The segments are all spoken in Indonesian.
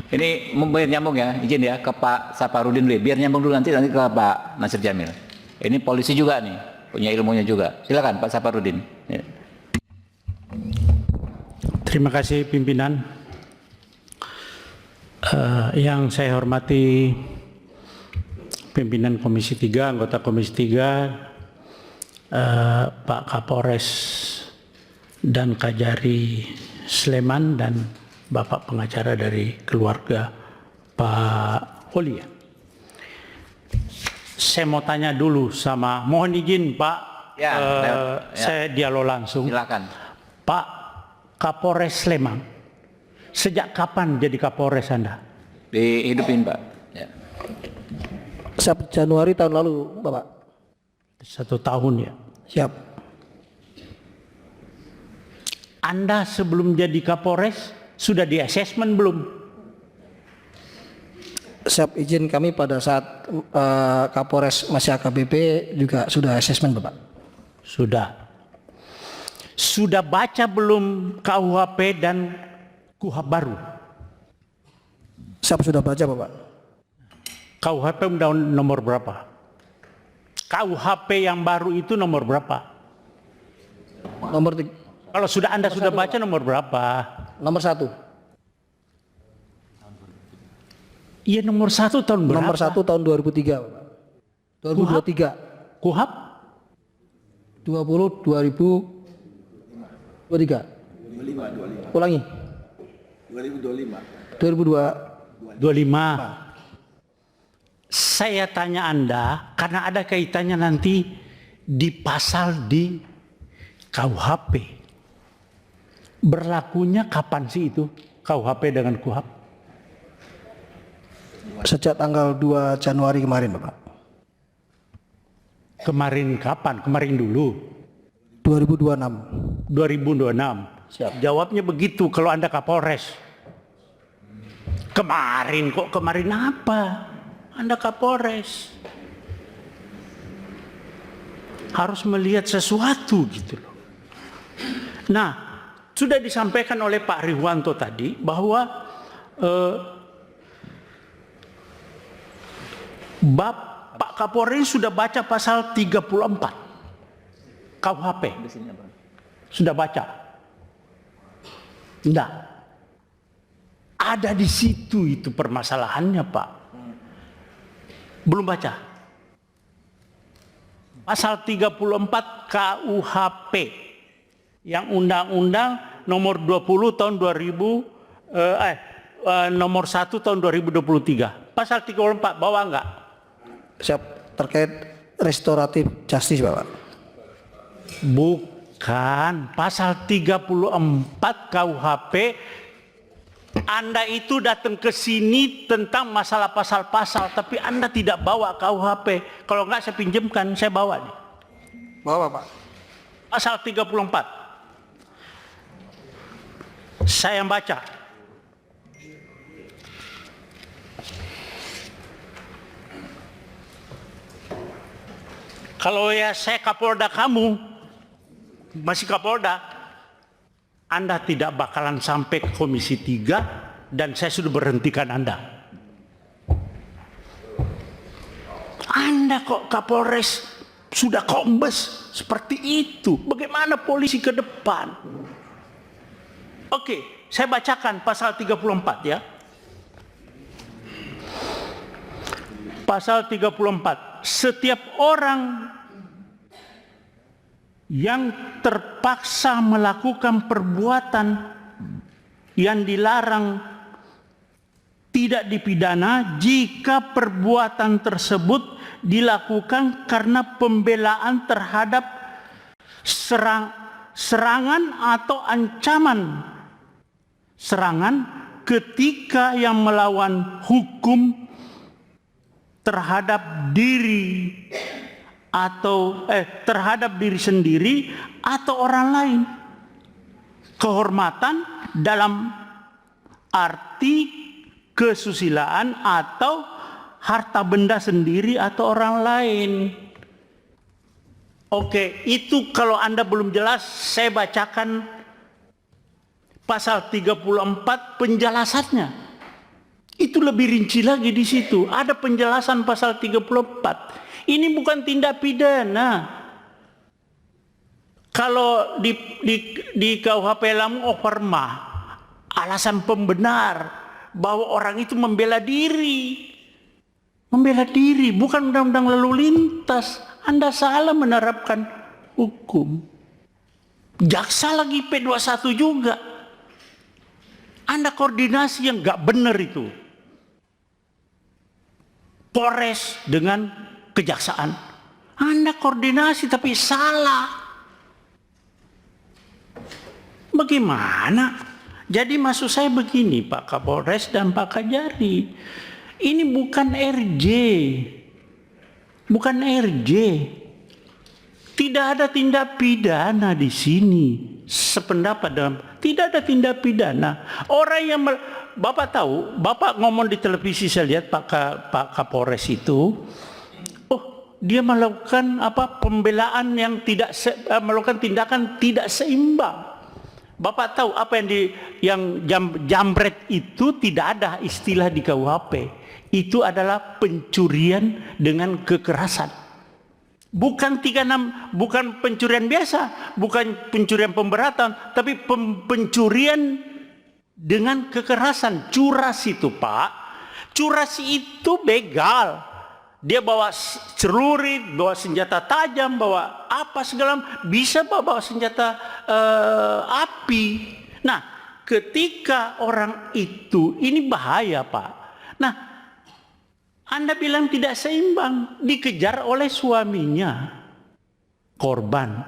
Ini biar nyambung ya, izin ya ke Pak Saparudin dulu. Biar nyambung dulu nanti ke Pak Nasir Jamil. Ini polisi juga nih, punya ilmunya juga. Silakan Pak Saparudin. Ya. Terima kasih pimpinan. Yang saya hormati pimpinan Komisi 3, anggota Komisi 3, Pak Kapolres dan Kajari Sleman dan Bapak pengacara dari keluarga Pak Oli. Saya mau tanya dulu sama, mohon izin Pak, Ya, saya dialog langsung. Silakan. Pak Kapolres Sleman, sejak kapan jadi Kapolres Anda? Dihidupin Pak. Ya. 1 Januari tahun lalu, Bapak. 1 tahun ya. Siap. Anda sebelum jadi Kapolres sudah di asesmen belum? Siap, izin kami pada saat Kapolres masih AKBP juga sudah asesmen, Bapak. Sudah. Sudah baca belum KUHP dan KUHP baru? Siap, sudah baca, Bapak. KUHP undang nomor berapa? KUHP yang baru itu nomor berapa? Nomor Kalau sudah Anda sudah baca nomor berapa? nomor 1. Iya nomor 1 tahun berapa? Nomor 1 tahun 2003, Bapak. 2023. KUHP 2023. Ulangi. 2025. 25. Saya tanya Anda karena ada kaitannya nanti di pasal di KUHP. Berlakunya kapan sih itu KUHP dengan KUHP? Sejak tanggal 2 Januari kemarin, Bapak. Kemarin kapan? Kemarin dulu. 2026. 2026. Siap. Jawabnya begitu kalau Anda Kapolres. Kemarin kok, kemarin apa? Anda Kapolres. Harus melihat sesuatu gitu loh. Nah, sudah disampaikan oleh Pak Riwanto tadi bahwa Pak Kapolres sudah baca pasal 34 KUHP. Sudah baca? Enggak. Ada di situ itu permasalahannya, Pak. Belum baca. Pasal 34 KUHP yang undang-undang nomor 20 tahun 2000 nomor 1 tahun 2023. Pasal 34 bawa enggak? Siap, terkait restoratif justice, Bapak. Bukan, pasal 34 KUHP. Anda itu datang ke sini tentang masalah pasal-pasal, tapi Anda tidak bawa KUHP. Kalau enggak saya pinjamkan, saya bawa nih. Bawa, Bapak. Pasal 34. Saya yang baca. Kalau ya saya Kapolda kamu, masih Kapolda, Anda tidak bakalan sampai ke Komisi 3 dan saya sudah berhentikan Anda. Anda kok Kapolres sudah kombes seperti itu. Bagaimana polisi ke depan? Oke, saya bacakan pasal 34 ya. Pasal 34. Setiap orang yang terpaksa melakukan perbuatan yang dilarang tidak dipidana jika perbuatan tersebut dilakukan karena pembelaan terhadap serangan atau ancaman serangan ketika yang melawan hukum terhadap diri atau terhadap diri sendiri atau orang lain. Kehormatan dalam arti kesusilaan atau harta benda sendiri atau orang lain. Oke, itu kalau Anda belum jelas, saya bacakan pasal 34 penjelasannya. Itu lebih rinci lagi di situ. Ada penjelasan pasal 34. Ini bukan tindak pidana. Kalau di KUHP Lamu Operma, alasan pembenar bahwa orang itu membela diri. Membela diri, bukan undang-undang lalu lintas. Anda salah menerapkan hukum. Jaksa lagi P21 juga. Anda koordinasi yang nggak benar itu. Polres dengan kejaksaan. Anda koordinasi tapi salah. Bagaimana? Jadi maksud saya begini Pak Kapolres dan Pak Kajari. Ini bukan RJ. Bukan RJ. Tidak ada tindak pidana di sini. Sependapat dalam tidak ada tindak pidana. Orang yang Bapak tahu, Bapak ngomong di televisi saya lihat Pak Kapolres itu, oh dia melakukan pembelaan yang tidak melakukan tindakan tidak seimbang. Bapak tahu apa yang jambret itu tidak ada istilah di KUHP. Itu adalah pencurian dengan kekerasan. Bukan 36, bukan pencurian biasa, bukan pencurian pemberatan, tapi pencurian dengan kekerasan. Curas itu Pak, curas itu begal. Dia bawa celurit, bawa senjata tajam, bawa apa segala, bisa bawa senjata api. Nah, ketika orang itu, ini bahaya Pak. Nah, Anda bilang tidak seimbang, dikejar oleh suaminya, korban.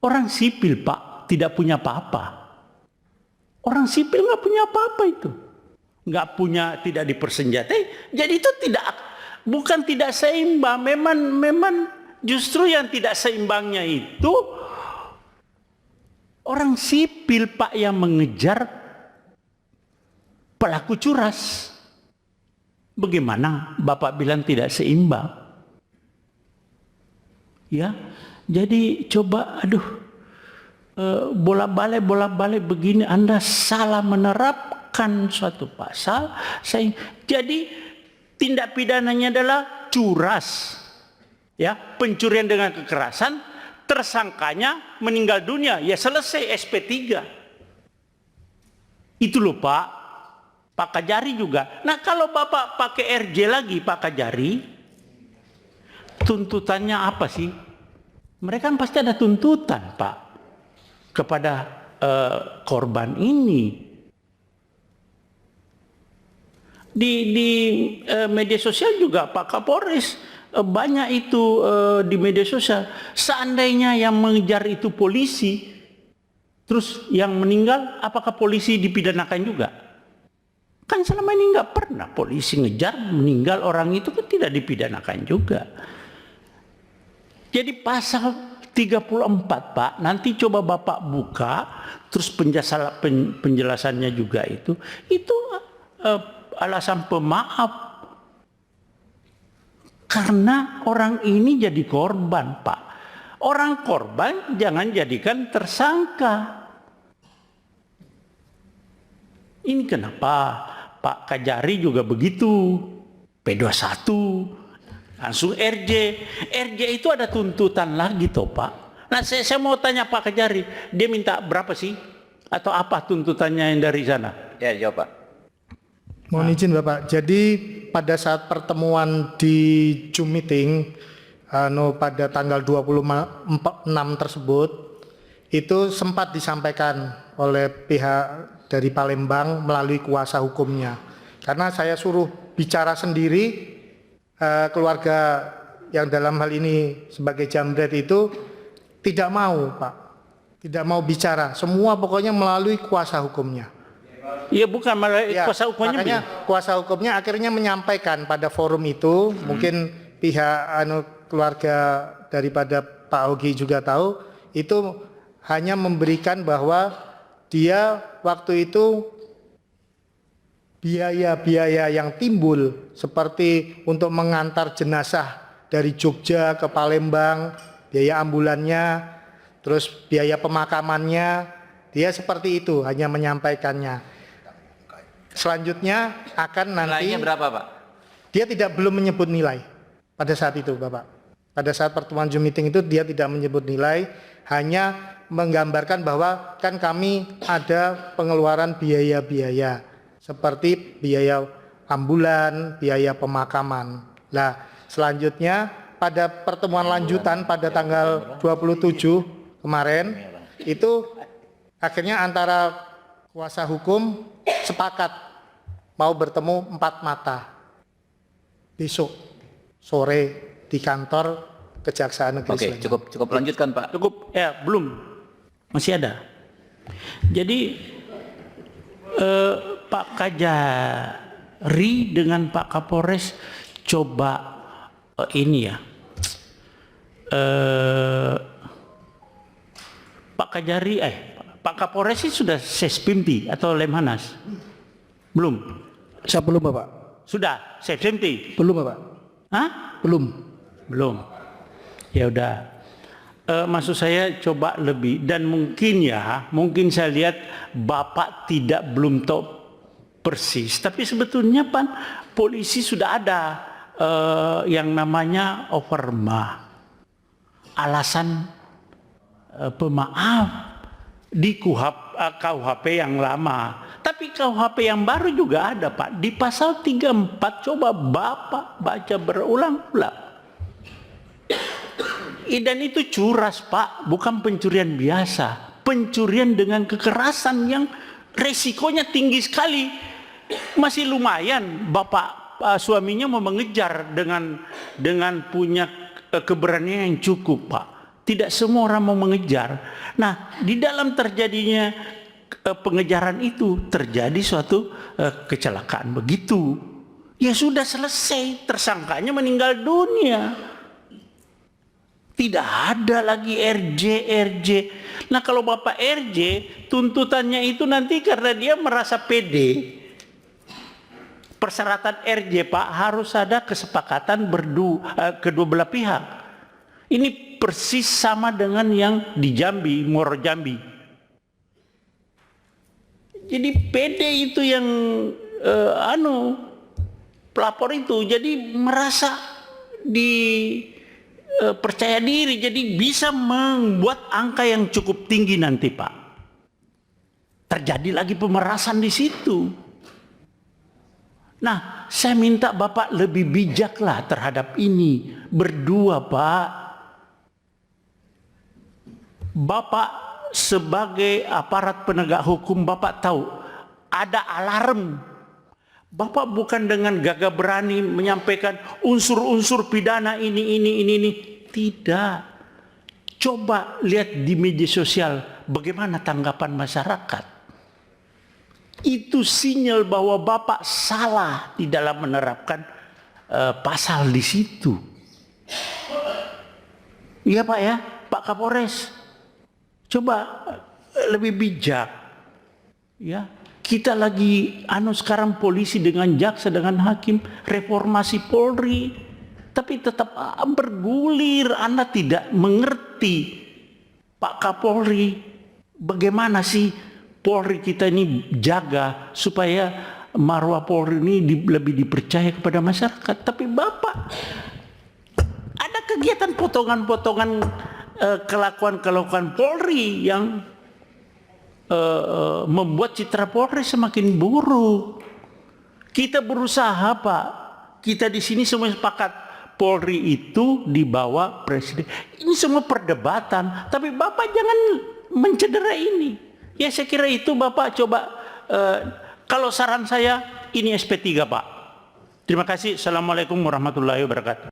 Orang sipil Pak, tidak punya apa-apa. Orang sipil nggak punya apa-apa itu. Nggak punya, tidak dipersenjatai. Jadi itu bukan tidak seimbang. Memang justru yang tidak seimbangnya itu, orang sipil Pak yang mengejar pelaku curas. Bagaimana Bapak bilang tidak seimbang? Ya, jadi coba, bolak-balik begini, Anda salah menerapkan suatu pasal. Jadi tindak pidananya adalah curas, ya, pencurian dengan kekerasan. Tersangkanya meninggal dunia, ya selesai SP3. Itu loh Pak Kajari juga. Nah kalau Bapak pakai RJ lagi Pak Kajari, tuntutannya apa sih? Mereka kan pasti ada tuntutan Pak kepada korban ini. Di media sosial juga Pak Kapolres banyak itu di media sosial. Seandainya yang mengejar itu polisi, terus yang meninggal, apakah polisi dipidanakan juga? Kan selama ini nggak pernah polisi ngejar meninggal orang itu kan tidak dipidanakan juga. Jadi pasal 34 Pak, nanti coba Bapak buka, terus penjelasannya juga itu alasan pemaaf. Karena orang ini jadi korban Pak. Orang korban jangan jadikan tersangka. Ini kenapa Pak Kajari juga begitu, P21, langsung RJ. RJ itu ada tuntutan lagi toh Pak. Nah saya mau tanya Pak Kajari, dia minta berapa sih? Atau apa tuntutannya yang dari sana? Ya jawab Pak. Mohon izin Bapak, jadi pada saat pertemuan di Zoom meeting pada tanggal 26 tersebut, itu sempat disampaikan oleh pihak dari Palembang melalui kuasa hukumnya. Karena saya suruh bicara sendiri, keluarga yang dalam hal ini sebagai jambret itu tidak mau Pak, tidak mau bicara. Semua pokoknya melalui kuasa hukumnya. Iya bukan melalui kuasa hukumnya. Makanya kuasa hukumnya akhirnya menyampaikan pada forum itu, mungkin pihak keluarga daripada Pak Ogi juga tahu, itu hanya memberikan bahwa dia waktu itu biaya-biaya yang timbul seperti untuk mengantar jenazah dari Jogja ke Palembang, biaya ambulannya, terus biaya pemakamannya, dia seperti itu hanya menyampaikannya. Selanjutnya akan nanti Nilainya berapa, Pak? dia belum menyebut nilai pada saat itu, Bapak. Pada saat pertemuan Zoom meeting itu dia tidak menyebut nilai, hanya menggambarkan bahwa kan kami ada pengeluaran biaya-biaya seperti biaya ambulan, biaya pemakaman. Nah, selanjutnya pada pertemuan lanjutan pada tanggal 27 kemarin itu akhirnya antara kuasa hukum sepakat mau bertemu 4 mata besok sore di kantor Kejaksaan Negeri Oke, Sleman. cukup lanjutkan, Pak. Cukup, ya belum, masih ada. Jadi Pak Kajari dengan Pak Kapolres coba ini ya, Pak Kajari, Pak Kapolres ini sudah Sespimti atau Lemhanas? Belum. Saya belum Bapak. Sudah Sespimti. Belum Bapak. Hah? Belum. Belum. Ya udah. Maksud saya coba lebih, dan mungkin saya lihat Bapak belum tahu persis, tapi sebetulnya polisi sudah ada yang namanya overma, alasan pemaaf di KUHP yang lama, tapi KUHP yang baru juga ada, Pak, di pasal 34. Coba Bapak baca berulang-ulang. Dan itu curas, Pak, bukan pencurian biasa. Pencurian dengan kekerasan yang resikonya tinggi sekali. Masih lumayan Bapak suaminya mau mengejar dengan punya keberanian yang cukup, Pak. Tidak semua orang mau mengejar. Nah, di dalam terjadinya pengejaran itu terjadi suatu kecelakaan begitu. Ya sudah selesai, tersangkanya meninggal dunia. Tidak ada lagi RJ. Nah, kalau Bapak RJ, tuntutannya itu nanti karena dia merasa pede. Persyaratan RJ, Pak, harus ada kesepakatan kedua belah pihak. Ini persis sama dengan yang di Jambi, Muaro Jambi. Jadi pede itu yang pelapor itu, jadi merasa percaya diri, jadi bisa membuat angka yang cukup tinggi nanti, Pak. Terjadi lagi pemerasan di situ. Nah, saya minta Bapak lebih bijaklah terhadap ini. Berdua, Pak. Bapak sebagai aparat penegak hukum, Bapak tahu ada alarm. Bapak bukan dengan gagah berani menyampaikan unsur-unsur pidana ini. Tidak. Coba lihat di media sosial bagaimana tanggapan masyarakat. Itu sinyal bahwa Bapak salah di dalam menerapkan pasal di situ. Iya, Pak, ya, Pak Kapolres. Coba lebih bijak. Ya. Kita lagi sekarang polisi dengan jaksa dengan hakim, reformasi Polri. Tapi tetap bergulir. Anda tidak mengerti, Pak Kapolri, bagaimana sih Polri kita ini jaga supaya marwah Polri ini lebih dipercaya kepada masyarakat. Tapi Bapak ada kegiatan potongan-potongan kelakuan Polri yang membuat citra Polri semakin buruk. Kita berusaha, Pak. Kita di sini semua sepakat Polri itu di bawah Presiden. Ini semua perdebatan, tapi Bapak jangan mencederai ini. Ya, saya kira itu Bapak coba. Kalau saran saya ini SP3, Pak. Terima kasih. Assalamualaikum warahmatullahi wabarakatuh.